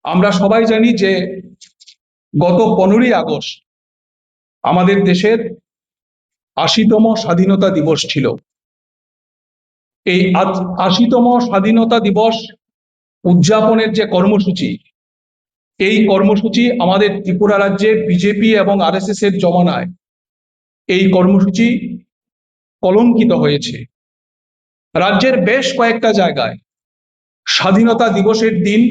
আমরা সবাই জানি যে গত 15ই আগস্ট আমাদের দেশের ৮০তম স্বাধীনতা দিবস ছিল। এই ৮০তম স্বাধীনতা দিবস উদযাপনের যে কর্মসূচি, এই কর্মসূচি আমাদের ত্রিপুরা রাজ্যে বিজেপি এবং আরএসএস এর জমানায় এই কর্মসূচি কলঙ্কিত হয়েছে। রাজ্যের বেশ কয়েকটা জায়গায় স্বাধীনতা দিবসের দিন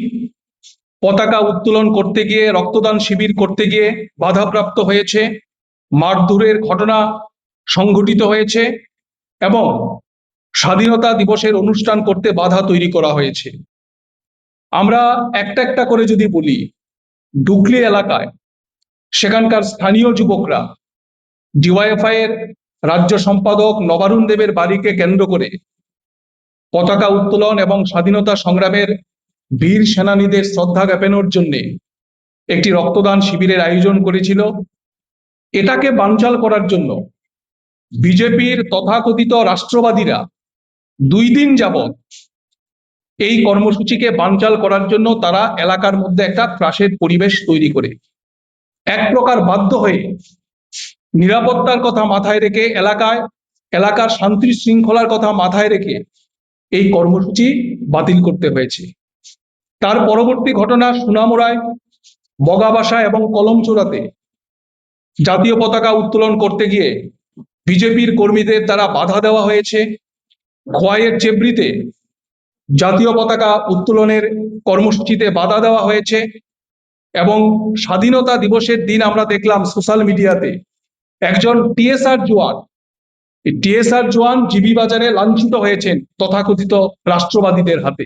পতাকা উত্তোলন করতে গিয়ে, রক্তদান শিবির করতে গিয়ে বাধাপ্রাপ্ত হয়েছে, মারধরের ঘটনা সংঘটিত হয়েছে এবং স্বাধীনতা দিবসের অনুষ্ঠান করতে বাধা তৈরি করা হয়েছে। আমরা একটা একটা করে যদি বলি, ডুকলি এলাকায় সেখানকার স্থানীয় যুবকরা ডিওয়াইএফআই এর রাজ্য সম্পাদক নবারুণ দেবের বাড়িকে কেন্দ্র করে পতাকা উত্তোলন এবং স্বাধীনতা সংগ্রামের বীর সেনানীদের শ্রদ্ধা জ্ঞাপনের জন্য একটি রক্তদান শিবিরের আয়োজন করেছিল। এটাকে বানচাল করার জন্য বিজেপির তথাকথিত রাষ্ট্রবাদীরা 2 দিন যাবৎ এই কর্মসূচিকে বানচাল করার জন্য তারা এলাকার মধ্যে একটা ত্রাসের পরিবেশ তৈরি করে এক প্রকার বাধ্য হয়ে নিরাপত্তার কথা মাথায় রেখে, এলাকার শান্তি শৃঙ্খলার কথা মাথায় রেখে এই কর্মসূচি বাতিল করতে হয়েছে। তার পরবর্তী ঘটনা সোনামুড়ায়, বগাবাসা এবং কলমচূড়াতে জাতীয় পতাকা উত্তোলন করতে গিয়ে বিজেপির কর্মীদের দ্বারা বাধা দেওয়া হয়েছে। খোয়াইয়ের চেবড়িতে জাতীয় পতাকা উত্তোলনের কর্মসূচিতে বাধা দেওয়া হয়েছে এবং স্বাধীনতা দিবসের দিন আমরা দেখলাম সোশ্যাল মিডিয়াতে একজন টিএসআর জওয়ান জিবি বাজারে লাঞ্ছিত হয়েছেন তথাকথিত রাষ্ট্রবাদীদের হাতে।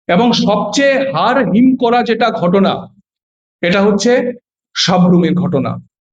এবং সবচেয়ে হাড় হিম করা যেটা ঘটনা, এটা হচ্ছে সাবরুমের ঘটনা।